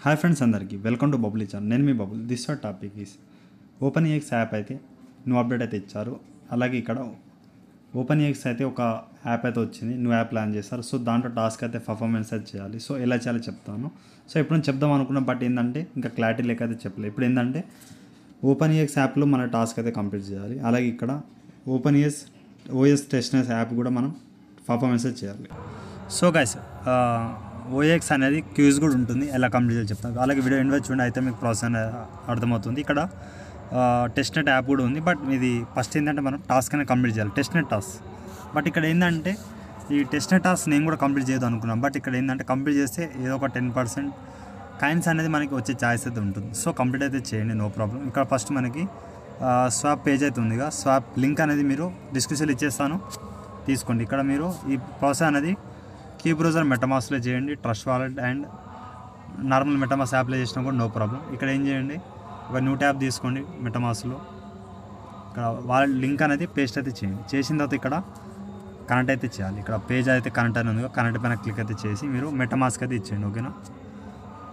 Hi friends అందరికీ welcome to Bubble channel. నేను మీ Bubble. This topic is OpenX app అయితే న్యూ అప్డేట్ అయితే ఇచ్చారు. అలాగే ఇక్కడ ఓపెన్ఎక్స్ అయితే ఒక యాప్ అయితే వచ్చింది, న్యూ యాప్ ప్లాన్ చేస్తారు. సో దాంట్లో టాస్క్ అయితే పర్ఫార్మెన్స్ అయితే చేయాలి. సో ఎలా చేయాలో చెప్తాను. సో ఇప్పుడు నేను చెప్దాం అనుకున్నా, బట్ ఏంటంటే ఇంకా క్లారిటీ లేక అయితే చెప్పలేదు. ఇప్పుడు ఏంటంటే ఓపెన్ఎక్స్ యాప్లో మన టాస్క్ అయితే కంప్లీట్ చేయాలి. అలాగే ఇక్కడ ఓఎస్ టెస్ట్నెస్ యాప్ కూడా మనం పర్ఫార్మెన్స్ చేయాలి. సో గైస్ ఓఎక్స్ అనేది క్యూజ్ కూడా ఉంటుంది, ఎలా కంప్లీట్ చేయాలి చెప్తాను. అలాగే వీడియో ఇన్వెస్ట్ చూడండి, అయితే మీకు ప్రాసెస్ అనేది అర్థమవుతుంది. ఇక్కడ టెస్ట్నెట్ యాప్ కూడా ఉంది, బట్ ఇది ఫస్ట్ ఏంటంటే మనం టాస్క్ అనేది కంప్లీట్ చేయాలి, టెస్ట్నెట్ టాస్క్. బట్ ఇక్కడ ఏంటంటే ఈ టెస్ట్నెట్ టాస్క్ నేను కూడా కంప్లీట్ చేయదు అనుకున్నాను. బట్ ఇక్కడ ఏంటంటే కంప్లీట్ చేస్తే ఏదో ఒక 10% కాయిన్స్ అనేది మనకి వచ్చే ఛాయిస్ అయితే ఉంటుంది. సో కంప్లీట్ అయితే చేయండి, నో ప్రాబ్లం. ఇక్కడ ఫస్ట్ మనకి స్వాప్ పేజ్ అయితే ఉందిగా, స్వాప్ లింక్ అనేది మీరు డిస్క్రిప్షన్లో ఇచ్చేస్తాను, తీసుకోండి. ఇక్కడ మీరు ఈ ప్రాసెస్ అనేది కీ బ్రౌజర్ మెటమాస్క్లో చేయండి, trust wallet and normal MetaMask యాప్లో చేసినా కూడా నో ప్రాబ్లం. ఇక్కడ ఏం చేయండి, ఒక న్యూ ట్యాబ్ తీసుకోండి మెటమాస్క్లో. ఇక్కడ వాలెట్ లింక్ అనేది పేస్ట్ అయితే చేయండి. చేసిన తర్వాత ఇక్కడ కనెక్ట్ అయితే చేయాలి. ఇక్కడ పేజ్ అయితే కనెక్ట్ అని ఉంది, కనెక్ట్ పైన క్లిక్ అయితే చేసి మీరు మెటమాస్క్ అయితే ఇచ్చేయండి. ఓకేనా,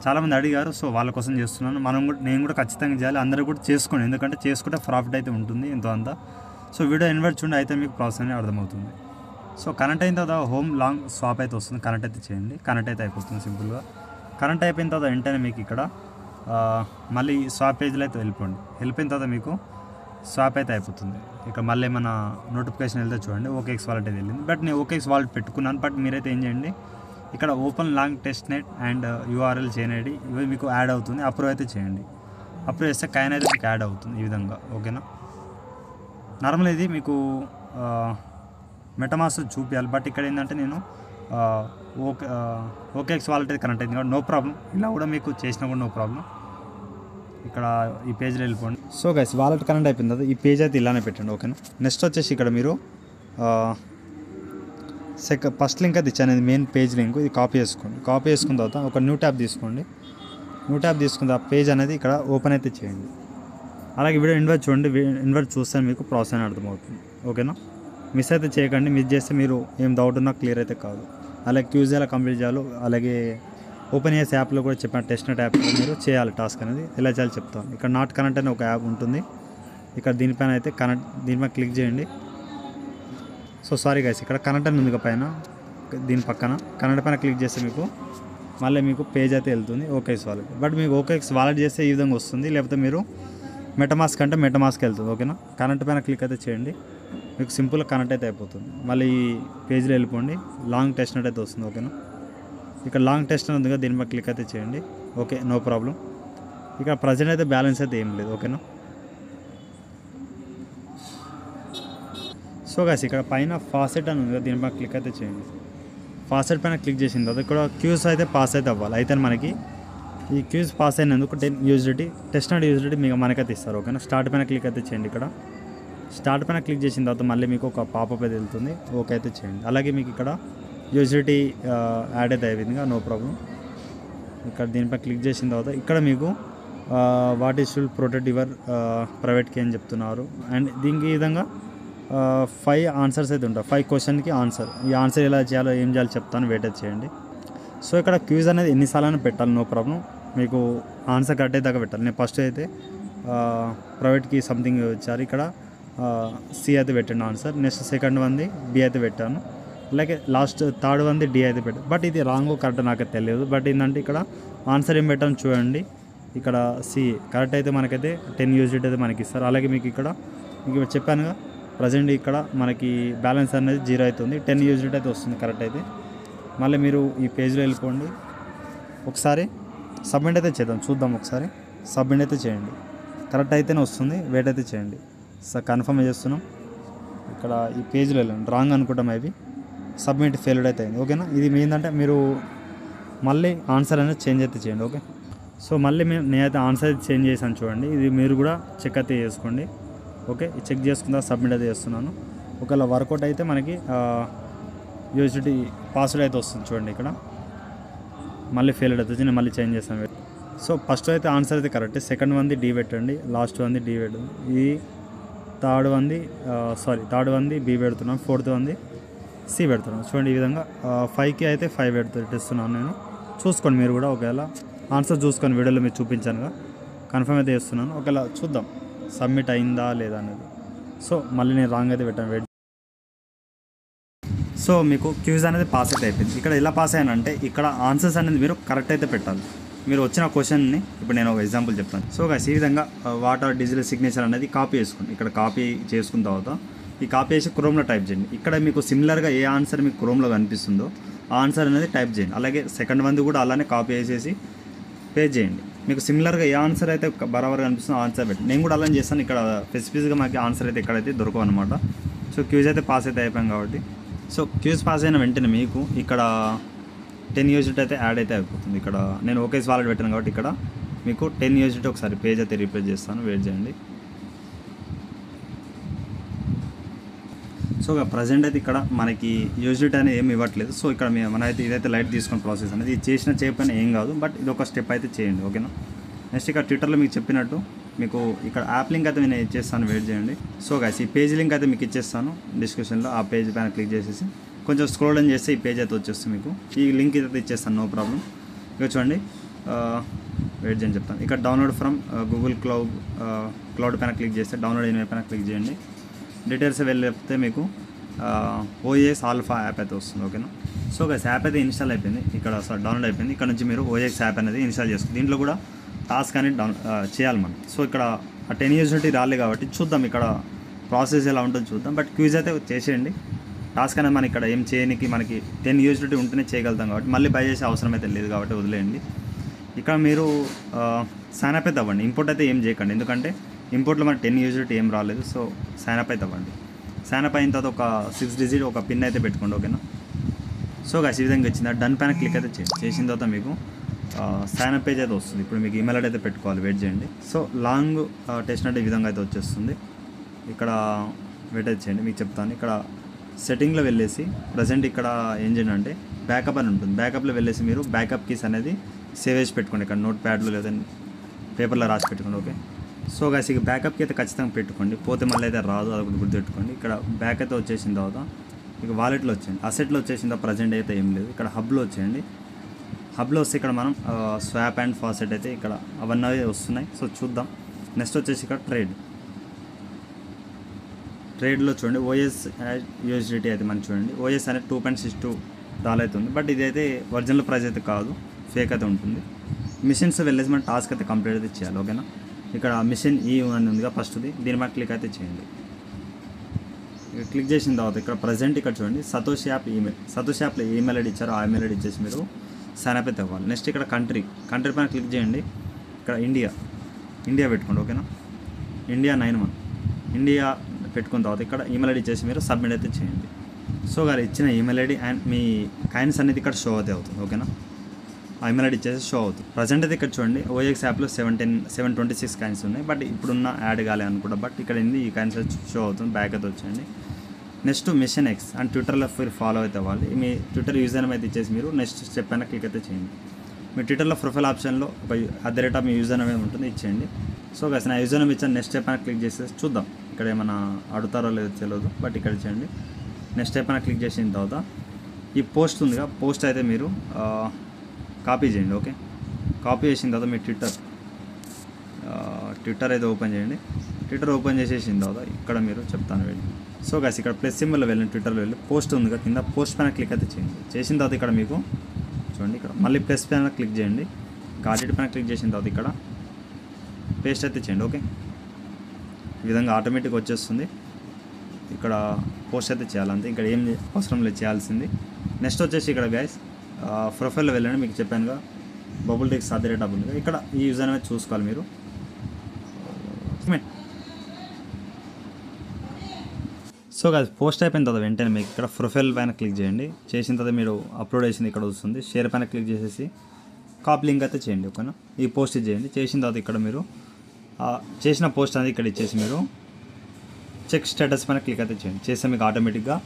చాలామంది అడిగారు, సో వాళ్ళ కోసం చేస్తున్నాను. నేను కూడా ఖచ్చితంగా చేయాలి, అందరూ కూడా చేసుకోండి, ఎందుకంటే చేసుకుంటే ప్రాఫిట్ అయితే ఉంటుంది ఎంతో అంతా. సో వీడియో ఇన్వర్ట్ చూడండి, అయితే మీకు ప్రాసెస్ అనేది అర్థమవుతుంది. సో కనెక్ట్ అయిన తర్వాత హోమ్ లాంగ్ స్వాప్ అయితే వస్తుంది, కనెక్ట్ అయితే చేయండి. కనెక్ట్ అయితే అయిపోతుంది సింపుల్గా. కనెక్ట్ అయిపోయిన తర్వాత వెంటనే మీకు ఇక్కడ మళ్ళీ స్వాప్ పేజ్లో అయితే వెళ్ళిపోయిన తర్వాత మీకు స్వాప్ అయితే అయిపోతుంది. ఇక మళ్ళీ ఏమైనా నోటిఫికేషన్ వెళ్తే చూడండి, ఓకేఎక్స్ వాలెట్ అయితే వెళ్ళింది. బట్ నేను ఓకేఎక్స్ వాలెట్ పెట్టుకున్నాను, బట్ మీరైతే ఏం చేయండి, ఇక్కడ open long test net and URL chain ID ఇవి మీకు యాడ్ అవుతుంది, అప్రూవ్ అయితే చేయండి. అప్రూవ్ చేస్తే కాయిన్ అయితే మీకు యాడ్ అవుతుంది ఈ విధంగా. ఓకేనా, నార్మల్ ఇది మీకు మెటమాస్క్ చూపించాలి, బట్ ఇక్కడ ఏంటంటే నేను ఓకేఎక్స్ వాలెట్ అయితే కనెక్ట్ అయింది కాబట్టి నో ప్రాబ్లం. ఇలా కూడా మీకు చేసినా కూడా నో ప్రాబ్లం. ఇక్కడ ఈ పేజ్లో వెళ్ళిపోండి. సో గైస్ వాలెట్ కనెక్ట్ అయిపోయింది కదా, ఈ పేజ్ అయితే ఇలానే పెట్టండి. ఓకేనా, నెక్స్ట్ వచ్చేసి ఇక్కడ మీరు ఫస్ట్ లింక్ అయితే ఇచ్చాను, ఇది మెయిన్ పేజ్ లింక్. ఇది కాపీ చేసుకోండి. కాపీ చేసుకున్న తర్వాత ఒక న్యూ ట్యాబ్ తీసుకోండి. న్యూ ట్యాబ్ తీసుకున్న ఆ పేజ్ అనేది ఇక్కడ ఓపెన్ అయితే చేయండి. అలాగే వీడియో ఇన్వర్ట్ చూడండి, ఇన్వర్ట్ చూస్తే మీకు ప్రాసెస్ అని అర్థమవుతుంది. ఓకేనా, మిస్ అయితే చేయకండి. మిస్ చేస్తే మీరు ఏం డౌట్ ఉన్నా క్లియర్ అయితే కాదు. అలాగే క్యూజ్ ఎలా కంప్లీట్ చేయాలో, అలాగే ఓపెన్ఎక్స్ యాప్లో కూడా చెప్పిన టెస్ట్నెట్ యాప్లో మీరు చేయాలి టాస్క్ అనేది, ఎలా చేయాలో చెప్తాను. ఇక్కడ నాట్ కనెక్ట్ అనే ఒక యాప్ ఉంటుంది, ఇక్కడ దీనిపైన అయితే దీనిపైన క్లిక్ చేయండి. సో సారీ గైస్, ఇక్కడ కనెక్ట్ అని ఉంది పైన, దీని పక్కన కనెక్ట్ పైన క్లిక్ చేస్తే మీకు పేజ్ అయితే వెళ్తుంది ఓకేఎక్స్ వాలెట్. బట్ మీకు ఓకేఎక్స్ వాలెట్ చేస్తే ఈ విధంగా వస్తుంది, లేకపోతే మీరు మెటమాస్క్ అంటే మెటమాస్క్ వెళ్తుంది. ఓకేనా, కనెక్ట్ పైన క్లిక్ అయితే చేయండి, మీకు సింపుల్గా కనెక్ట్ అయితే అయిపోతుంది. మళ్ళీ ఈ పేజ్లో వెళ్ళిపోండి, లాంగ్ టెస్ట్నెట్ అయితే వస్తుంది. ఓకేనా, ఇక్కడ లాంగ్ టెస్ట్ ఉంది కదా, దీనిపై క్లిక్ అయితే చేయండి. Okay, no problem. ఇక్కడ ప్రజెంట్ అయితే బ్యాలెన్స్ అయితే ఏం లేదు. ఓకేనా, సో గాయ్స్ ఇక్కడ పైన ఫాసెట్ అని ఉంది కదా, దీనిపై క్లిక్ అయితే చేయండి. ఫాసెట్ పైన క్లిక్ చేసిన తర్వాత ఇక్కడ క్యూస్ అయితే పాస్ అయితే అవ్వాలి. అయితే మనకి ఈ క్యూస్ పాస్ అయినందుకు 10 యూజిడిటీ టెస్ట్నెట్ యూజిడిటీ మీకు మనకైతే ఇస్తారు. ఓకేనా, స్టార్ట్ పైన క్లిక్ అయితే చేయండి. ఇక్కడ స్టార్ట్ పైన క్లిక్ చేసిన తర్వాత మళ్ళీ మీకు ఒక పాపప్ అయితే వెళ్తుంది, ఓకే అయితే చేయండి. అలాగే మీకు ఇక్కడ యూజిడిటీ యాడ్ అయితే అయిందిగా, నో ప్రాబ్లం. ఇక్కడ దీనిపై క్లిక్ చేసిన తర్వాత ఇక్కడ మీకు what is should protect your private key అని చెప్తున్నారు. అండ్ దీనికి ఈ విధంగా 5 ఆన్సర్స్ అయితే ఉంటాయి, 5 క్వశ్చన్కి ఆన్సర్. ఈ ఆన్సర్ ఎలా చేయాలో ఏం చేయాలో చెప్తాను, వెయిట్ అయితే చేయండి. సో ఇక్కడ క్యూజ్ అనేది ఎన్నిసార్లు పెట్టాలి, నో ప్రాబ్లం. మీకు ఆన్సర్ కరెక్ట్ అయితే దాకా పెట్టాలి. నేను ఫస్ట్ అయితే ప్రైవేట్కి సంథింగ్ వచ్చారు, ఇక్కడ సి అయితే పెట్టాను ఆన్సర్. నెక్స్ట్ సెకండ్ వన్ది బి అయితే పెట్టాను, అలాగే లాస్ట్ థర్డ్ వన్ది డి అయితే పెట్టాను. బట్ ఇది రాంగ్ కరెక్ట్ నాకు తెలియదు. బట్ ఏంటంటే ఇక్కడ ఆన్సర్ ఏం పెట్టాను చూడండి, ఇక్కడ సి కరెక్ట్ అయితే మనకైతే 10 యూజిట్ అయితే మనకి ఇస్తారు. అలాగే మీకు చెప్పానుగా, ప్రజెంట్ ఇక్కడ మనకి బ్యాలెన్స్ అనేది 0 అవుతుంది, 10 యూజిట్ అయితే వస్తుంది కరెక్ట్ అయితే. మళ్ళీ మీరు ఈ పేజ్లో వెళ్ళిపోండి, ఒకసారి సబ్మిట్ అయితే చేద్దాం, చూద్దాం ఒకసారి. సబ్మిట్ అయితే చేయండి, కరెక్ట్ అయితేనే వస్తుంది, వెయిట్ అయితే చేయండి. సార్ కన్ఫర్మ్ చేస్తున్నాం. ఇక్కడ ఈ పేజ్లో వెళ్ళండి, రాంగ్ అనుకుంటాం అవి, సబ్మిట్ ఫెయిల్డ్ అయితే అయింది. ఓకేనా, ఇది ఏంటంటే మీరు మళ్ళీ ఆన్సర్ అనేది చేంజ్ అయితే చేయండి. ఓకే, సో మళ్ళీ నేనైతే ఆన్సర్ చేంజ్ చేశాను చూడండి, ఇది మీరు కూడా చెక్ అయితే చేసుకోండి. ఓకే, చెక్ చేసుకుందా సబ్మిట్ అయితే చేస్తున్నాను. ఒకవేళ వర్కౌట్ అయితే మనకి యూజిటీ పాస్వర్డ్ అయితే వస్తుంది చూడండి. ఇక్కడ మళ్ళీ ఫెయిల్డ్ అయితే నేను మళ్ళీ చేంజ్ చేస్తాను. సో ఫస్ట్ అయితే ఆన్సర్ అయితే కరెక్ట్, సెకండ్ వన్ది డి పెట్టండి, లాస్ట్ వన్ది డి పెట్టండి, ఈ థర్డ్ వన్ది బి పెడుతున్నాను, ఫోర్త్ వన్ది సి పెడుతున్నాను. చూడండి ఈ విధంగా 5కి అయితే 5 పెడుతున్నాను నేను. చూసుకోండి మీరు కూడా, ఒకవేళ ఆన్సర్ చూసుకొని వీడియోలో మీకు చూపించానుగా కన్ఫర్మ్ అయితే చేస్తున్నాను. ఒకవేళ చూద్దాం సబ్మిట్ అయిందా లేదా అనేది. సో మళ్ళీ నేను రాంగ్ అయితే పెట్టాను. వెయిట్. సో మీకు క్యూజ్ అనేది పాస్ అయితే అయిపోయింది. ఇక్కడ ఎలా పాస్ అయ్యానంటే ఇక్కడ ఆన్సర్స్ అనేది మీరు కరెక్ట్ అయితే పెట్టాలి. మీరు వచ్చిన క్వశ్చన్ని ఇప్పుడు నేను ఒక ఎగ్జాంపుల్ చెప్తాను. సో గైస్ ఈ విధంగా వాటర్ డిజిటల్ సిగ్నేచర్ అనేది కాపీ చేసుకోండి. ఇక్కడ కాపీ చేసుకున్న తర్వాత ఈ కాపీ చేసి క్రోమ్లో టైప్ చేయండి. ఇక్కడ మీకు సిమిలర్గా ఏ ఆన్సర్ మీకు క్రోమ్లో కనిపిస్తుందో ఆ ఆన్సర్ అనేది టైప్ చేయండి. అలాగే సెకండ్ మంది కూడా అలానే కాపీ చేసేసి పేజ్ చేయండి. మీకు సిమిలర్గా ఏ ఆన్సర్ అయితే బరాబర్ కనిపిస్తుందో ఆన్సర్ పెట్టి నేను కూడా అలానే చేస్తాను. ఇక్కడ స్పెసిఫిక్గా మాకు ఆన్సర్ అయితే ఎక్కడైతే దొరకవు అనమాట. సో క్యూజ్ అయితే పాస్ అయితే అయిపోయాం కాబట్టి సో క్యూజ్ పాస్ అయిన వెంటనే మీకు ఇక్కడ 10 యూనిట్ అయితే యాడ్ అయితే అయిపోతుంది. ఇక్కడ నేను ఓకే వాలెట్ పెట్టాను కాబట్టి ఇక్కడ మీకు 10 యూనిట్ ఒకసారి పేజ్ అయితే రీప్లేస్ చేస్తాను. వెయిట్ చేయండి. సో ప్రజెంట్ అయితే ఇక్కడ మనకి యూనిట్ అనేది ఏమి ఇవ్వట్లేదు. సో ఇక్కడ మనమైతే ఇదైతే లైట్ తీసుకున్న ప్రాసెస్ అనేది ఇది చేసిన చేయకపోయినా ఏం కాదు, బట్ ఇది ఒక స్టెప్ అయితే చేయండి. ఓకేనా. నెక్స్ట్ ఇక్కడ ట్విట్టర్లో మీకు చెప్పినట్టు మీకు ఇక్కడ యాప్ లింక్ అయితే నేను ఇచ్చేస్తాను. వెయిట్ చేయండి. సో గైస్ ఈ పేజ్ లింక్ అయితే మీకు ఇచ్చేస్తాను డిస్క్రిప్షన్లో. ఆ పేజ్ పైన క్లిక్ చేసేసి కొంచెం స్క్రోల్ డౌన్ చేస్తే ఈ పేజ్ అయితే వచ్చేస్తుంది. మీకు ఈ లింక్ అయితే ఇచ్చేస్తాను, నో ప్రాబ్లం. ఇక చూడండి, వెయిట్ చేయని చెప్తాను. ఇక్కడ డౌన్లోడ్ ఫ్రమ్ గూగుల్ క్లౌడ్ పైన క్లిక్ చేస్తే డౌన్లోడ్ అయిన పైన క్లిక్ చేయండి. డీటెయిల్స్ వెళ్ళితే మీకు ఓఎక్స్ ఆల్ఫా యాప్ అయితే వస్తుంది. ఓకేనా. సో గైస్ యాప్ అయితే ఇన్స్టాల్ అయిపోయింది. ఇక్కడ డౌన్లోడ్ అయిపోయింది. ఇక్కడ నుంచి మీరు ఓఎక్స్ యాప్ అనేది ఇన్స్టాల్ చేసుకోండి. దీంట్లో కూడా టాస్క్ అనేది చేయాలి మనం. సో ఇక్కడ ఆ 10 యూనిట్ రాలేదు కాబట్టి చూద్దాం ఇక్కడ ప్రాసెస్ ఎలా ఉంటుందో చూద్దాం. బట్ క్విజ్ అయితే చేసేయండి. టాస్క్ అనేది మనం ఇక్కడ ఏం చేయడానికి మనకి 10 యూనిట్ ఉంటేనే చేయగలుగుతాం కాబట్టి మళ్ళీ బై చేసే అవసరం అయితే లేదు కాబట్టి వదిలేయండి. ఇక్కడ మీరు సైన్ అప్ అయితే అవ్వండి. ఇంపోర్ట్ అయితే ఏం చేయకండి, ఎందుకంటే ఇంపోర్ట్లో మనకి 10 యూనిట్ ఏం రాలేదు. సో సైన్ అప్ అయితే అవ్వండి. సైన్ అప్ అయిన తర్వాత ఒక 6 డిజిట్ ఒక పిన్ అయితే పెట్టుకోండి. ఓకేనా. సో గైస్ ఈ విధంగా వచ్చింది. డన్ పైన క్లిక్ అయితే చేయండి. చేసిన తర్వాత మీకు సైన్ అప్ పేజ్ అయితే వస్తుంది. ఇప్పుడు మీకు ఈమెయిల్ ఐడి అయితే పెట్టుకోవాలి. వెయిట్ చేయండి. సో లాంగ్ టెస్ట్ అంటే ఈ విధంగా అయితే వచ్చేస్తుంది. ఇక్కడ వెయిట్ అయితే చేయండి, మీకు చెప్తాను. ఇక్కడ సెట్టింగ్లో వెళ్ళేసి ప్రజెంట్ ఇక్కడ ఏం చేయండి అంటే బ్యాకప్ అని ఉంటుంది. బ్యాకప్లో వెళ్ళేసి మీరు బ్యాకప్ కీస్ అనేది సేవ్ చేసి పెట్టుకోండి. ఇక్కడ నోట్ ప్యాడ్లో లేదా పేపర్లో రాసి పెట్టుకోండి. ఓకే. సో గైస్ ఇక బ్యాకప్కి అయితే ఖచ్చితంగా పెట్టుకోండి, పోతే మళ్ళీ అయితే రాదు, అది ఒకటి గుర్తుపెట్టుకోండి. ఇక్కడ బ్యాక్ అయితే వచ్చేసిన తర్వాత ఇక వాలెట్లో వచ్చేయండి. అసెట్లో వచ్చేసిన తర్వాత ప్రజెంట్ అయితే ఏం లేదు. ఇక్కడ హబ్లో వచ్చేయండి. హబ్లో వస్తే ఇక్కడ మనం స్వాప్ అండ్ ఫాసెట్ అయితే ఇక్కడ అవన్నీ వస్తున్నాయి. సో చూద్దాం. నెక్స్ట్ వచ్చేసి ఇక్కడ ట్రేడ్లో చూడండి ఓఎస్ యూఎస్డిటీ అయితే మనం చూడండి. ఓఎస్ అనేది $2.62 అవుతుంది. బట్ ఇదైతే ఒరిజినల్ ప్రైస్ అయితే కాదు, ఫేక్ అయితే ఉంటుంది. మిషన్స్ వెళ్ళేసి మనం టాస్క్ అయితే కంప్లీట్ అయితే చేయాలి. ఓకేనా. ఇక్కడ మిషన్ ఈ అని ఉందిగా ఫస్ట్ది, దీని మీద క్లిక్ అయితే చేయండి. ఇక క్లిక్ చేసిన తర్వాత ఇక్కడ ప్రజెంట్ ఇక్కడ చూడండి సతోష్ యాప్లో ఈమెయిల్ ఐడి ఇచ్చారో ఆ ఈమెయిల్ ఐడి ఇచ్చేసి మీరు సైన్ అప్ అయితే అవ్వాలి. నెక్స్ట్ ఇక్కడ కంట్రీ పైన క్లిక్ చేయండి. ఇక్కడ ఇండియా పెట్టుకోండి. ఓకేనా. ఇండియా 91 ఇండియా పెట్టుకున్న తర్వాత ఇక్కడ ఈమెయిల్ ఐడి ఇచ్చేసి మీరు సబ్మిట్ అయితే చేయండి. సో గారు ఇచ్చిన email ID and me coins అనేది ఇక్కడ షో అయితే అవుతుంది. ఓకేనా. ఆ ఈమెయిల్ ఐడి ఇచ్చేసి షో అవుతుంది. ప్రజెంట్ అయితే ఇక్కడ చూడండి ఓఎక్స్ యాప్లో 726 కాయిన్స్ ఉన్నాయి. బట్ ఇప్పుడున్న యాడ్ కాలే అనుకుంటా, బట్ ఇక్కడ ఏంది ఈ కాయిన్స్ షో అవుతుంది. బ్యాక్ అయితే వచ్చేయండి. నెక్స్ట్ మిషన్ ఎక్స్ అండ్ ట్విట్టర్లో మీరు ఫాలో అయితే అవ్వాలి. మీ ట్విట్టర్ యూజర్ నేమ్ అయితే ఇచ్చేసి మీరు నెక్స్ట్ స్టెప్ అయినా క్లిక్ అయితే చేయండి. మీ ట్విట్టర్లో ప్రొఫైల్ ఆప్షన్లో ఒక @ మీ యూజర్ నేమ్ ఉంటుంది, ఇచ్చేయండి. సో గైస్ నా యూజర్ నేమ్ ఇచ్చాను. నెక్స్ట్ స్టెప్ అయినా క్లిక్ చేసేసి చూద్దాం ఇక్కడ ఏమైనా అడుగుతారో లేదో తెలియదు, బట్ ఇక్కడ చేయండి. నెక్స్ట్ స్టెప్ అయినా క్లిక్ చేసిన తర్వాత ఈ పోస్ట్ ఉందిగా, పోస్ట్ అయితే మీరు కాపీ చేయండి. ఓకే. కాపీ చేసిన తర్వాత మీ ట్విట్టర్ అయితే ఓపెన్ చేయండి. ట్విట్టర్ ఓపెన్ చేసేసిన తర్వాత ఇక్కడ మీరు చెప్తాను వెళ్ళి. సో గైస్ ఇక్కడ ప్లస్ సింబల్లో వెళ్ళండి. ట్విట్టర్లో వెళ్ళి పోస్ట్ ఉందిగా కింద పోస్ట్ పైన క్లిక్ అయితే చేయండి. చేసిన తర్వాత ఇక్కడ మీకు చూడండి ఇక్కడ మళ్ళీ ప్లస్ పైన క్లిక్ చేయండి. గాడ్జెట్ పైన క్లిక్ చేసిన తర్వాత ఇక్కడ పేస్ట్ అయితే చేయండి. ఓకే. ఈ విధంగా ఆటోమేటిక్గా వచ్చేస్తుంది. ఇక్కడ పోస్ట్ అయితే చేయాలంతే, ఇక్కడ ఏం అవసరం లేదు చేయాల్సింది. నెక్స్ట్ వచ్చేసి ఇక్కడ గైస్ ప్రొఫైల్లో వెళ్ళండి. మీకు చెప్పానుగా బబుల్ టెక్స్ @ ఉంది. ఇక్కడ ఈ యూజర్ అనేది చూసుకోవాలి మీరు. సో గైస్ పోస్ట్ అయిపోయిన తర్వాత వెంటనే మీకు ఇక్కడ ప్రొఫైల్ పైన క్లిక్ చేయండి. చేసిన తర్వాత మీరు అప్లోడ్ చేసింది ఇక్కడ వస్తుంది. షేర్ పైన క్లిక్ చేసేసి కాపీ లింక్ అయితే చేయండి. ఓకేనా. ఈ పోస్ట్ చేయండి. చేసిన తర్వాత ఇక్కడ మీరు చేసిన పోస్ట్ అనేది ఇక్కడ ఇచ్చేసి మీరు చెక్ స్టేటస్ పైన క్లిక్ అయితే చేయండి. చేస్తే మీకు ఆటోమేటిక్గా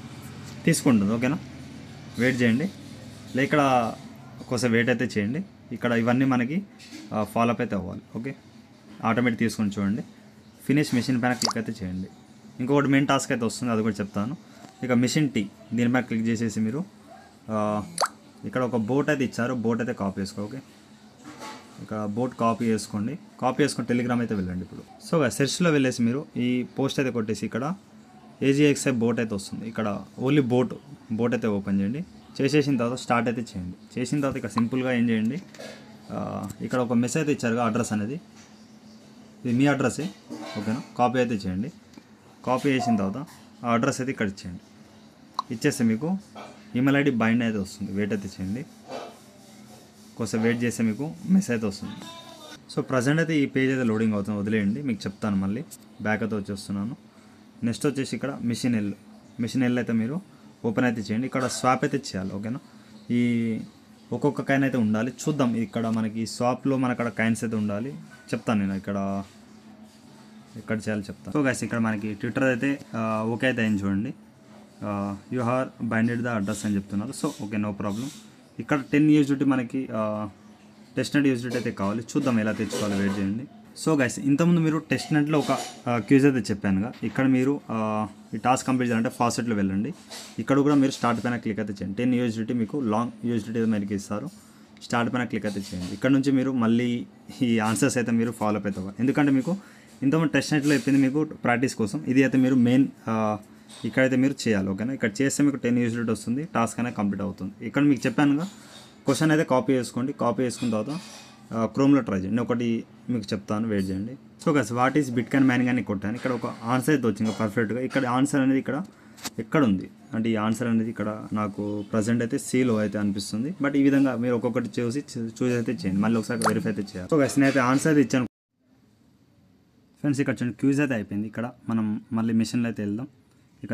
తీసుకుంటుంది. ఓకేనా. వెయిట్ చేయండి. ఇక్కడ ఒకసారి వెయిట్ అయితే చేయండి. ఇక్కడ ఇవన్నీ మనకి ఫాలో అప్ అయితే అవ్వాలి. ఓకే. ఆటోమేటిక్ తీసుకొని చూడండి. ఫినిష్ మిషన్ పైన క్లిక్ అయితే చేయండి. ఇంకొకటి మెయిన్ టాస్క్ అయితే వస్తుంది, అది కూడా చెప్తాను. ఇక మిషన్ టీ దీనిపైన క్లిక్ చేసేసి మీరు ఇక్కడ ఒక బోట్ అయితే ఇచ్చారు, బోట్ అయితే కాపీ చేసుకో. ఓకే. ఇక్కడ బోట్ కాపీ చేసుకొని టెలిగ్రామ్ అయితే వెళ్ళండి ఇప్పుడు. సో సెర్చ్లో వెళ్ళేసి మీరు ఈ పోస్ట్ అయితే కొట్టేసి ఇక్కడ AGXI బోట్ అయితే వస్తుంది. ఇక్కడ ఓన్లీ బోట్ అయితే ఓపెన్ చేయండి. చేసేసిన తర్వాత స్టార్ట్ అయితే చేయండి. చేసిన తర్వాత ఇక్కడ సింపుల్గా ఏం చేయండి, ఇక్కడ ఒక మెసేజ్ అయితే ఇచ్చారుగా అడ్రస్ అనేది, ఇది మీ అడ్రస్సే ఓకేనా. కాపీ అయితే చేయండి. కాపీ చేసిన తర్వాత ఆ అడ్రస్ అయితే ఇక్కడ ఇచ్చేయండి. ఇచ్చేస్తే మీకు ఈమెయిల్ ID బైండ్ అయితే వస్తుంది. వెయిట్ అయితే చేయండి, కొంచెం వెయిట్ చేస్తే మీకు మెసేజ్ అయితే వస్తుంది. సో ప్రజెంట్ అయితే ఈ పేజ్ అయితే లోడింగ్ అవుతుంది, వదిలేయండి. మీకు చెప్తాను మళ్ళీ. బ్యాక్ అయితే వచ్చేస్తున్నాను. నెక్స్ట్ వచ్చేసి ఇక్కడ మిషన్ ఎల్ అయితే మీరు ఓపెన్ అయితే చేయండి. ఇక్కడ స్వాప్ అయితే చేయాలి ఓకేనా. ఈ ఒక్కొక్క కాయిన్ అయితే ఉండాలి. చూద్దాం ఇక్కడ మనకి స్వాప్లో మన అక్కడ కాయిన్స్ అయితే ఉండాలి. చెప్తాను నేను ఎక్కడ చేయాలో చెప్తాను. సో గైస్ ఇక్కడ మనకి ట్విట్టర్ అయితే ఓకే అయితే అయింది చూడండి. You are binded the address అని చెప్తున్నారు. So okay, no problem. ఇక్కడ 10 USDT మనకి టెస్ట్నెట్ USDT అయితే కావాలి. చూద్దాం ఎలా తెచ్చుకోవాలి, వెయిట్ చేయండి. సో గైస్ ఇంతకుముందు మీరు టెస్ట్నెట్లో ఒక క్యూజ్ అయితే చెప్పానుగా, ఇక్కడ మీరు ఈ టాస్క్ కంప్లీట్ చేయాలంటే ఫాస్ట్లో వెళ్ళండి. ఇక్కడ కూడా మీరు స్టార్ట్ పైన క్లిక్ అయితే చేయండి. 10 USDT మీకు లాంగ్ USDT మనకి ఇస్తారు. స్టార్ట్ పైన క్లిక్ అయితే చేయండి. ఇక్కడ నుంచి మీరు మళ్ళీ ఈ ఆన్సర్స్ అయితే మీరు ఫాలో అప్ అవుతారు. ఎందుకంటే మీకు ఇంతకుముందు టెస్ట్నెట్లో చెప్పింది మీకు ప్రాక్టీస్ కోసం, ఇది అయితే మీరు మెయిన్ ఇక్కడైతే మీరు చేయాలి ఓకేనా. ఇక్కడ చేస్తే మీకు 10 USDT వస్తుంది, టాస్క్ అనేది కంప్లీట్ అవుతుంది. ఇక్కడ మీకు చెప్పానుగా, క్వశ్చన్ అయితే కాపీ చేసుకోండి. కాపీ చేసుకున్న తర్వాత క్రోమ్లో ట్రై చేయండి. ఒకటి మీకు చెప్తాను, వెయిట్ చేయండి. So guys what is bitcoin mining అని కొట్టాను. ఇక్కడ ఒక ఆన్సర్ అయితే వచ్చింది పర్ఫెక్ట్గా. ఇక్కడ ఆన్సర్ అనేది ఇక్కడ ఎక్కడ ఉంది అంటే ఈ ఆన్సర్ అనేది ఇక్కడ నాకు ప్రజెంట్ అయితే సీలో అయితే అనిపిస్తుంది. బట్ ఈ విధంగా మీరు ఒక్కొక్కటి చూసి అయితే చేయండి. మళ్ళీ ఒకసారి వెరిఫై అయితే చేయాలి. సో గైస్ నేనైతే ఆన్సర్ అయితే ఇచ్చాను ఫ్రెండ్స్. ఇక్కడ చూడండి క్యూజ్ అయితే అయిపోయింది. ఇక్కడ మనం మళ్ళీ మిషన్లో అయితే వెళ్దాం. ఇక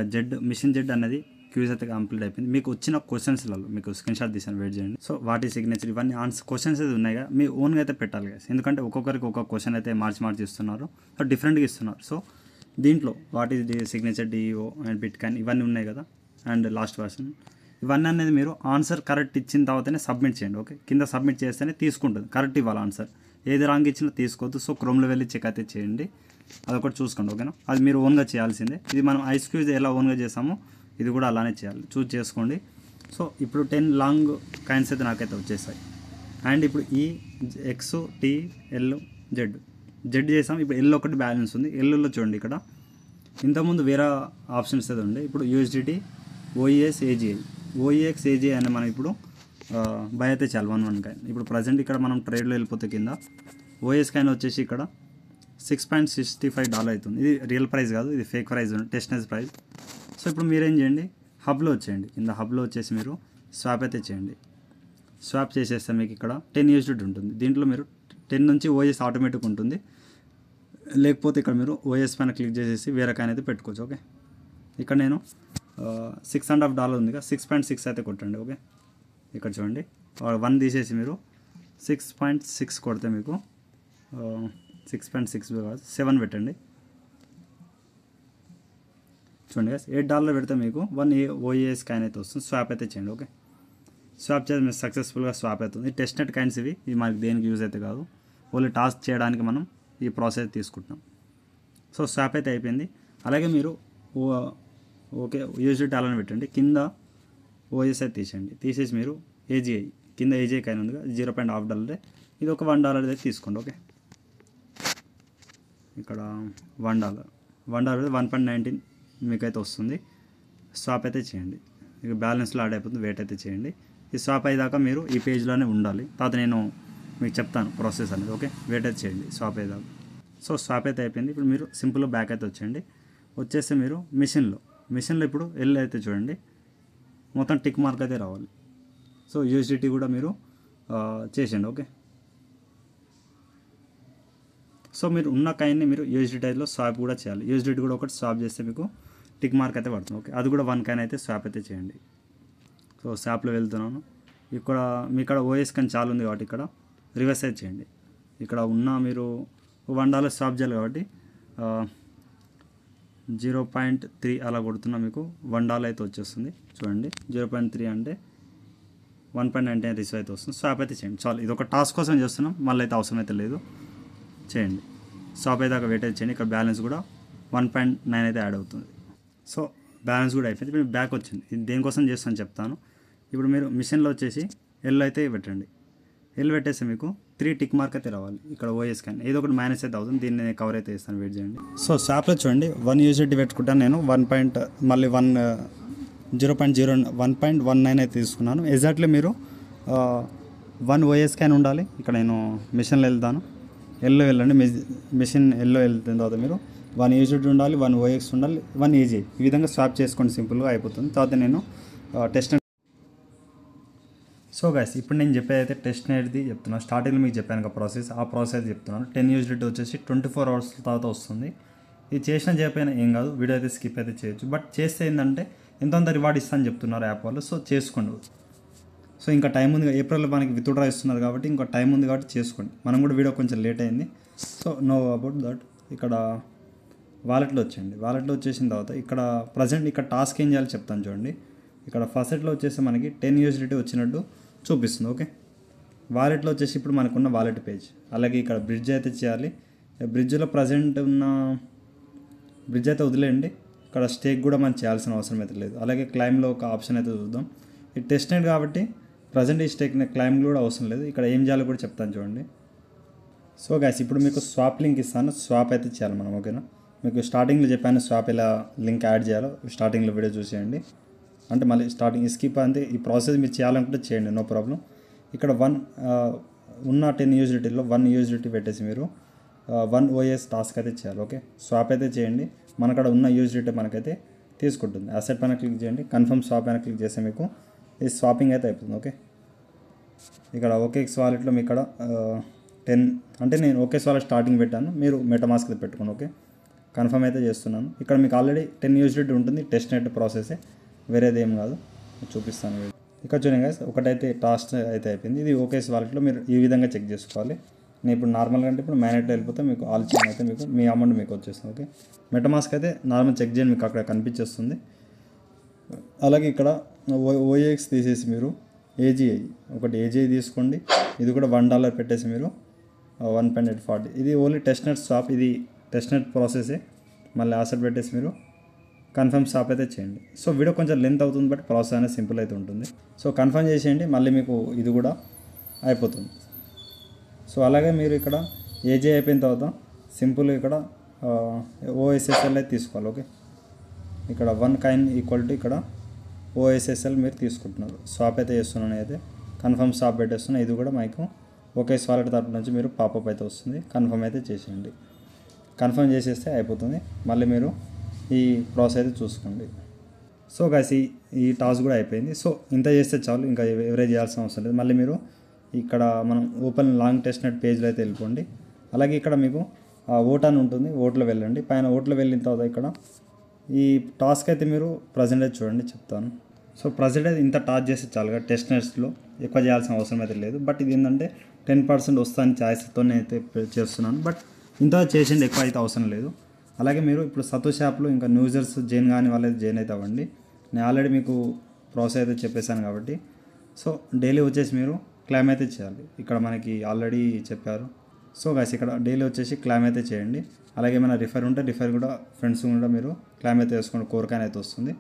మిషన్ జెడ్ అనేది క్యూజ్ అయితే కంప్లీట్ అయిపోయింది. మీకు వచ్చిన క్వశ్చన్స్లలో మీకు స్క్రీన్ షాట్ తీసాను, వెయిట్ చేయండి. సో వాటి సిగ్నేచర్ ఇవన్నీ క్వశ్చన్స్ అయితే ఉన్నాయి కదా, మీ ఓన్గా అయితే పెట్టాలి కదా. ఎందుకంటే ఒక్కొక్కరికి ఒక్కొక్క క్వశ్చన్ అయితే మార్చి ఇస్తున్నారు, సో డిఫరెంట్గా ఇస్తున్నారు. సో దీంట్లో what is signature DEO and bitcoin ఇవన్నీ ఉన్నాయి కదా, అండ్ లాస్ట్ వర్షన్ ఇవన్నీ అనేది మీరు ఆన్సర్ కరెక్ట్ ఇచ్చిన తర్వాతనే సబ్మిట్ చేయండి ఓకే. కింద సబ్మిట్ చేస్తేనే తీసుకుంటుంది, కరెక్ట్ ఇవ్వాలి ఆన్సర్. ఏది రాంగ్ ఇచ్చినా తీసుకోవద్దు. సో క్రోమ్లో వెళ్ళి చెక్ అయితే చేయండి, అదొకటి చూసుకోండి ఓకేనా. అది మీరు ఓన్గా చేయాల్సిందే. ఇది మనం ఐస్ క్యూజ్ ఎలా ఓన్గా చేసామో ఇది కూడా అలానే చేయాలి, చేసుకోండి. సో ఇప్పుడు 10 లాంగ్ కాయిన్స్ అయితే నాకైతే వచ్చేసాయి. అండ్ ఇప్పుడు ఈ జెడ్ చేసాం. ఇప్పుడు ఎల్ ఒకటి బ్యాలెన్స్ ఉంది. ఎల్లో చూడండి ఇక్కడ ఇంతకుముందు వేరే ఆప్షన్స్ అయితే ఉండే. ఇప్పుడు USDT OEX AGI అనే మనం ఇప్పుడు బై అయితే చాలు 1 కాయిన్. ఇప్పుడు ప్రజెంట్ ఇక్కడ మనం ట్రేడ్లో వెళ్ళిపోతే కింద OEX కాయిన్ వచ్చేసి ఇక్కడ $6.65 అవుతుంది. ఇది రియల్ ప్రైస్ కాదు, ఇది ఫేక్ ప్రైస్, టెస్ట్నెస్ ప్రైస్. సో ఇప్పుడు మీరేం చేయండి, హబ్లో వచ్చేయండి. కింద హబ్లో వచ్చేసి మీరు స్వాప్ అయితే చేయండి. స్వాప్ చేసేస్తే మీకు ఇక్కడ 10 USDT ఉంటుంది. దీంట్లో మీరు 10 నుంచి OEX ఆటోమేటిక్ ఉంటుంది. లేకపోతే ఇక్కడ మీరు OEX పైన క్లిక్ చేసేసి వేరే కాయిన్ అయితే పెట్టుకోవచ్చు ఓకే. ఇక్కడ నేను $6.5 ఉంది కదా, 6.6 అయితే కొట్టండి ఓకే. ఇక్కడ చూడండి 1 తీసేసి మీరు 6.6 కొడితే మీకు 6.6 కాదు 7 పెట్టండి. చూడండి $8 పెడితే మీకు 1 OEX కాయిన్ అయితే వస్తుంది. స్వాప్ అయితే చేయండి ఓకే. స్వాప్ చేసి మీరు సక్సెస్ఫుల్గా స్వాప్ అవుతుంది. టెస్ట్నెట్ కాయిన్స్ ఇవి మనకి దేనికి యూజ్ అయితే కాదు, ఓన్లీ టాస్క్ చేయడానికి మనం ఈ ప్రాసెస్ తీసుకుంటున్నాం. సో స్వాప్ అయితే అయిపోయింది. అలాగే మీరు ఓకే USDT అలానే పెట్టండి. కింద OEX అయితే తీసేసి మీరు AGI కింద AGI కాయిన్ ఉంది కదా, $0.5 ఇది ఒక $1 అయితే తీసుకోండి ఓకే. ఇక్కడ $1 1.19 మీకైతే వస్తుంది. స్వాప్ అయితే చేయండి. ఇక బ్యాలెన్స్లో యాడ్ అయిపోతుంది, వెయిట్ అయితే చేయండి. ఈ స్వాప్ అయ్యేదాకా మీరు ఈ పేజ్లోనే ఉండాలి. తర్వాత నేను మీకు చెప్తాను ప్రాసెస్ అనేది ఓకే. వెయిట్ అయితే చేయండి స్వాప్ అయ్యేదాకా. సో స్వాప్ అయితే అయిపోయింది. ఇప్పుడు మీరు సింపుల్గా బ్యాక్ అయితే వచ్చేస్తే మీరు మిషన్లో ఇప్పుడు అయితే చూడండి మొత్తం టిక్ మార్క్ అయితే రావాలి. సో USDT కూడా మీరు చేసేయండి ఓకే. సో మీరు ఉన్న కాయిన్ని మీరు USDTలో స్వాప్ కూడా చేయాలి. USDT కూడా ఒకటి స్వాప్ చేస్తే మీకు టిక్ మార్క్ అయితే పడుతుంది ఓకే. అది కూడా 1 కాయిన్ అయితే స్వాప్ అయితే చేయండి. సో స్వాప్లో వెళ్తున్నాను. ఇక్కడ మీ ఇక్కడ OEX కాయిన్ చాలా ఉంది కాబట్టి ఇక్కడ రివర్స్ అయితే చేయండి. ఇక్కడ ఉన్న మీరు $1 స్వాప్ చేయాలి కాబట్టి 0.3 అలా కొడుతున్నా మీకు $1 అయితే వచ్చేస్తుంది. చూడండి 0.3 అంటే 1.99 రిసీవ్ అయితే వస్తుంది. స్వాప్ అయితే చేయండి చాలు. ఇది ఒక టాస్క్ కోసం చేస్తున్నాం, మళ్ళీ అయితే అవసరం అయితే లేదు, చేయండి. స్వాప్ అయ్యేదాకా వెయిట్ అయితే చేయండి. ఇక్కడ బ్యాలెన్స్ కూడా 1.9 అయితే యాడ్ అవుతుంది. సో బ్యాలెన్స్ కూడా అయిపోయింది. ఇప్పుడు బ్యాక్ వచ్చింది. ఇది దేనికోసం చేస్తాను చెప్తాను. ఇప్పుడు మీరు మిషన్లో వచ్చేసి ఎల్ అయితే పెట్టండి. ఎల్ పెట్టేస్తే మీకు 3 టిక్ మార్క్ అయితే రావాలి ఇక్కడ ఓఎస్ స్కాన్ ఏదో ఒకటి మైనస్ అయితే అవుతుంది, దీన్ని నేను కవర్ అయితే ఇస్తాను, వెయిట్ చేయండి. సో షాప్లో చూడండి 1 యూజిటీ పెట్టుకుంటాను నేను 1.19 అయితే తీసుకున్నాను. ఎగ్జాక్ట్లీ మీరు 1 ఓఎస్ స్కాన్ ఉండాలి. ఇక్కడ నేను మిషన్లో వెళ్తాను, ఎల్లో వెళ్ళండి, మిషన్ ఎల్లో వెళ్తున్న తర్వాత మీరు 1 యూజిటీ ఉండాలి, 1 ఓఎక్స్ ఉండాలి, 1 ఈజీ, ఈ విధంగా స్వాప్ చేసుకోండి, సింపుల్గా అయిపోతుంది. తర్వాత నేను టెస్ట్. సో గైస్ ఇప్పుడు నేను చెప్పేది అయితే టెస్ట్ అనేది చెప్తున్నాను. స్టార్టింగ్లో మీకు చెప్పాను కదా ప్రాసెస్, ఆ ప్రాసెస్ అయితే చెప్తున్నాను. 10 యూజిటీ వచ్చేసి 24 అవర్స్ తర్వాత వస్తుంది. ఇది చేసినా చేయకపోయినా ఏం కాదు, వీడియో అయితే స్కిప్ అయితే చేయొచ్చు. బట్ చేస్తే ఏంటంటే ఎంతంత రివార్డ్ ఇస్తాను చెప్తున్నారు యాప్ వాళ్ళు, సో చేసుకోండి. సో ఇంకా టైం ఉంది, ఏప్రిల్లో మనకి విత్డ్రా ఇస్తున్నారు కాబట్టి ఇంకా టైం ఉంది కాబట్టి చేసుకోండి. మనం కూడా వీడియో కొంచెం లేట్ అయింది. So know about that. ఇక్కడ వాలెట్లో వచ్చేయండి. వాలెట్లో వచ్చేసిన తర్వాత ఇక్కడ ప్రజెంట్ ఇక్కడ టాస్క్ ఏం చేయాలో చెప్తాను చూడండి. ఇక్కడ ఫస్ట్లో వచ్చేసి మనకి 10 యూజిటీ వచ్చినట్టు చూపిస్తుంది. ఓకే, వాలెట్లో వచ్చేసి ఇప్పుడు మనకున్న వాలెట్ పేజ్, అలాగే ఇక్కడ బ్రిడ్జ్ అయితే చేయాలి. బ్రిడ్జ్లో ప్రజెంట్ ఉన్న బ్రిడ్జ్ అయితే వదిలేయండి. ఇక్కడ స్టేక్ కూడా మనం చేయాల్సిన అవసరం అయితే లేదు. అలాగే క్లైమ్లో ఒక ఆప్షన్ అయితే చూద్దాం. ఇది టెస్ట్ నెట్ కాబట్టి ప్రజెంట్ ఈ స్టేక్ క్లైమ్ కూడా అవసరం లేదు. ఇక్కడ ఏం చేయాలో కూడా చెప్తాను చూడండి. సో గైస్ ఇప్పుడు మీకు స్వాప్ లింక్ ఇస్తాను, స్వాప్ అయితే చేయాలి మనం. ఓకేనా, మీకు స్టార్టింగ్లో చెప్పాను స్వాప్ ఎలా లింక్ యాడ్ చేయాలో, స్టార్టింగ్లో వీడియో చూసేయండి. అంటే మళ్ళీ స్టార్టింగ్ స్కిప్ అంతే, ఈ ప్రాసెస్ మీరు చేయాలనుకుంటే చేయండి, నో ప్రాబ్లం. ఇక్కడ ఉన్న 10 యూజిటీలో 1 యూజిటీ పెట్టేసి మీరు 1 ఓఎస్ టాస్క్ అయితే చేయాలి. ఓకే, స్వాప్ అయితే చేయండి. మనకడ ఉన్న యూజిటీ మనకైతే తీసుకుంటుంది. అసెట్ పైన క్లిక్ చేయండి, కన్ఫర్మ్ స్వాప్ పైన క్లిక్ చేస్తే మీకు ఈ స్వాపింగ్ అయితే అయిపోతుంది. ఓకే, ఇక్కడ ఓకేఎక్స్ వాలెట్లో మీ ఇక్కడ 10 అంటే నేను ఓకేఎక్స్ వాలెట్ స్టార్టింగ్ పెట్టాను, మీరు మెటామాస్క్ పెట్టుకోండి. ఓకే, కన్ఫర్మ్ అయితే చేస్తున్నాను. ఇక్కడ మీకు ఆల్రెడీ 10 యూజిటీ ఉంటుంది, టెస్ట్ నెట్ ప్రాసెసే, వేరేది ఏం కాదు, చూపిస్తాను. ఇక్కడ చూడండి గైస్, ఒకటైతే టాస్క్ అయితే అయిపోయింది. ఇది ఓకేఎక్స్ వాలెట్లో మీరు ఈ విధంగా చెక్ చేసుకోవాలి. నేను ఇప్పుడు నార్మల్గా అంటే ఇప్పుడు మ్యానేట్లో వెళ్ళిపోతే మీకు ఆల్ చైన్ అయితే మీకు మీ అమౌంట్ మీకు వచ్చేస్తుంది. ఓకే, మెటామాస్క్ అయితే నార్మల్ చెక్ చేయండి, మీకు అక్కడ కనిపించేస్తుంది. అలాగే ఇక్కడ ఓఏఎక్స్ తీసేసి మీరు ఏజీఐ ఒకటి ఏజీఐ తీసుకోండి. ఇది కూడా $1 పెట్టేసి మీరు 1.840, ఇది ఓన్లీ టెస్ట్ నెట్ స్వాప్, ఇది టెస్ట్ నెట్ ప్రాసెసే. మళ్ళీ ఆసెట్ పెట్టేసి మీరు కన్ఫర్మ్ స్వాప్ అయితే చేయండి. సో వీడియో కొంచెం లెంత్ అవుతుంది, బట్ ప్రాసెస్ అనేది సింపుల్ అయితే ఉంటుంది. సో కన్ఫర్మ్ చేసేయండి, మళ్ళీ మీకు ఇది కూడా అయిపోతుంది. సో అలాగే మీరు ఇక్కడ ఏజీ అయిపోయిన తర్వాత సింపుల్ ఇక్కడ ఓఎస్ఎస్ఎల్ అయితే తీసుకోవాలి. ఓకే, ఇక్కడ 1 కాయిన్ ఈక్వల్ టు ఇక్కడ ఓఎస్ఎస్ఎల్ మీరు తీసుకుంటున్నారు. స్వాప్ అయితే చేస్తున్నాను, అయితే కన్ఫర్మ్ స్వాప్ పెట్టేస్తున్నా. ఇది కూడా మీకు ఓకేఎక్స్ వాలెట్ తరపు నుంచి మీరు పాపప్ అయితే వస్తుంది, కన్ఫర్మ్ అయితే చేసేయండి. కన్ఫర్మ్ చేసేస్తే అయిపోతుంది. మళ్ళీ మీరు ఈ ప్రాసెస్ అయితే చూసుకోండి. సో గైస్ ఈ టాస్క్ కూడా అయిపోయింది. సో ఇంత చేస్తే చాలు, ఇంకా ఎవరేజ్ చేయాల్సిన అవసరం లేదు. మళ్ళీ మీరు ఇక్కడ మనం ఓపెన్ లాంగ్ టెస్ట్ నెట్ పేజ్లో అయితే వెళ్ళిపోండి. అలాగే ఇక్కడ మీకు ఓట్ అని ఉంటుంది, ఓట్లో వెళ్ళండి. పైన ఓట్లో వెళ్ళిన తర్వాత ఇక్కడ ఈ టాస్క్ అయితే మీరు ప్రజెంట్ అయితే చూడండి, చెప్తాను. సో ప్రజెంట్ అయితే ఇంత టాస్క్ చేస్తే చాలుగా, టెస్ట్ నెట్స్లో ఎక్కువ చేయాల్సిన అవసరం అయితే లేదు. బట్ ఇది ఏంటంటే 10% వస్తాను ఛాయిస్తో అయితే చేస్తున్నాను. బట్ ఇంత చేసింది ఎక్కువ అయితే అవసరం లేదు. అలాగే మీరు ఇప్పుడు సతోష్ యాప్లో ఇంకా యూజర్స్ జాయిన్ కాని వాళ్ళైతే జాయిన్ అయితే అవ్వండి. నేను ఆల్రెడీ మీకు ప్రాసెస్ అయితే చెప్పేశాను కాబట్టి. సో డైలీ వచ్చేసి మీరు క్లైమ్ అయితే చేయాలి, ఇక్కడ మనకి ఆల్రెడీ చెప్పారు. సో గైస్ ఇక్కడ డైలీ వచ్చేసి క్లైమ్ అయితే చేయండి. అలాగే ఏమైనా రిఫర్ ఉంటే రిఫర్ కూడా ఫ్రెండ్స్ కూడా మీరు క్లైమ్ అయితే వేసుకోండి, కోర్ కాయిన్ అయితే వస్తుంది.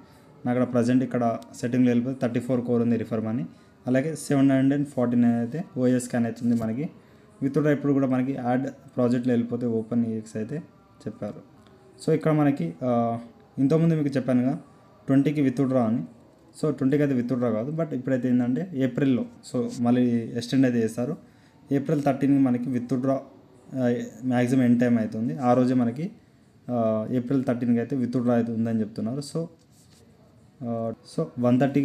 నాకు అక్కడ ప్రజెంట్ ఇక్కడ సెట్టింగ్లో వెళ్ళిపోతే 34 కోర్ ఉంది రిఫర్ మనీ. అలాగే 749 అయితే ఓఎస్ స్కాన్ అవుతుంది మనకి. విత్డ్రా ఇప్పుడు కూడా మనకి యాడ్ ప్రాజెక్ట్లో వెళ్ళిపోతే ఓపెన్ ఈఎక్స్ అయితే చెప్పారు. సో ఇక్కడ మనకి ఇంతకుముందు మీకు చెప్పానుగా 20కి విత్డ్రా అని. సో 20కి అయితే విత్డ్రా కాదు, బట్ ఇప్పుడైతే ఏంటంటే ఏప్రిల్లో సో మళ్ళీ ఎక్స్టెండ్ అయితే చేస్తారు. ఏప్రిల్ 13కి మనకి విత్డ్రా మ్యాక్సిమం ఎండ్ టైం అవుతుంది. ఆ రోజే మనకి ఏప్రిల్ 13కి అయితే విత్డ్రా అయితే ఉందని చెప్తున్నారు. సో 130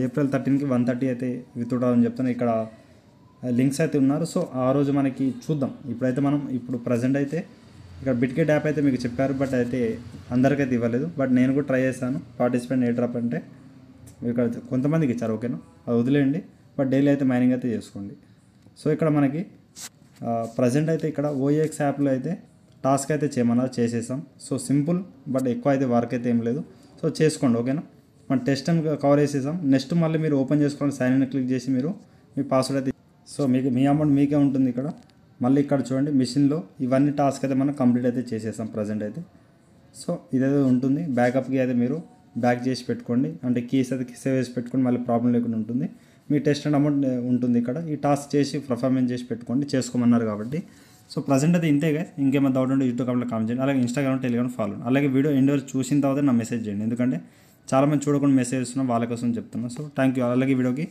ఏప్రిల్ 13కి 130 అయితే విత్డ్రా అని చెప్తున్నారు. ఇక్కడ లింక్స్ అయితే ఉన్నారు. సో ఆ రోజు మనకి చూద్దాం. ఇప్పుడైతే మనం ఇప్పుడు ప్రజెంట్ అయితే ఇక్కడ బిట్గెట్ యాప్ అయితే మీకు చెప్పారు, బట్ అయితే అందరికైతే ఇవ్వలేదు. బట్ నేను కూడా ట్రై చేశాను. పార్టిసిపెంట్ ఏ డ్రాప్ అంటే ఇక్కడ కొంతమందికి ఇచ్చారు, ఓకేనా, అది వదిలేయండి. బట్ డైలీ అయితే మైనింగ్ అయితే చేసుకోండి. సో ఇక్కడ మనకి ప్రజెంట్ అయితే ఇక్కడ ఓఏఎక్స్ యాప్లో అయితే టాస్క్ అయితే చేయమన్నారు, చేసేసాం. సో సింపుల్, బట్ ఎక్కువ అయితే వర్క్ అయితే ఏం లేదు. సో చేసుకోండి, ఓకేనా. మన టెస్ట్ టైం కవర్ చేసేసాం. నెక్స్ట్ మళ్ళీ మీరు ఓపెన్ చేసుకోండి, సైన్ ఇన్ క్లిక్ చేసి మీరు మీ పాస్వర్డ్ అయితే. సో మీకు మీ అమౌంట్ మీకే ఉంటుంది ఇక్కడ. మళ్ళీ ఇక్కడ చూడండి మిషన్లో ఇవన్నీ టాస్క్ అయితే మనం కంప్లీట్ అయితే చేసేసాం ప్రజెంట్ అయితే. సో ఇదైతే ఉంటుంది. బ్యాకప్కి అయితే మీరు బ్యాక్ చేసి పెట్టుకోండి, అంటే కీస్ అయితే సేవ్ చేసి పెట్టుకోండి, మళ్ళీ ప్రాబ్లం లేకుండా ఉంటుంది. మీ టెస్ట్ అండ్ అమౌంట్ ఉంటుంది ఇక్కడ. ఈ టాస్క్ చేసి పర్ఫార్మెన్స్ చేసి పెట్టుకోండి, చేసుకోమన్నారు కాబట్టి. సో ప్రజెంట్ అయితే ఇంతే గైస్. ఇంకేమైనా డౌట్ ఉంటే యూట్యూబ్ కామెంట్లో కామెంట్ చేయండి. అలాగే ఇన్స్టాగ్రామ్, టెలిగ్రామ్ ఫాలో. అలాగే వీడియో ఎండ్ వరకు చూసిన తర్వాత నా మెసేజ్ చేయండి, ఎందుకంటే చాలామంది చూడకుండా మెసేజ్ ఇస్తున్నాం, వాళ్ళ కోసం చెప్తున్నాను. So thank you. అలాగే వీడియోకి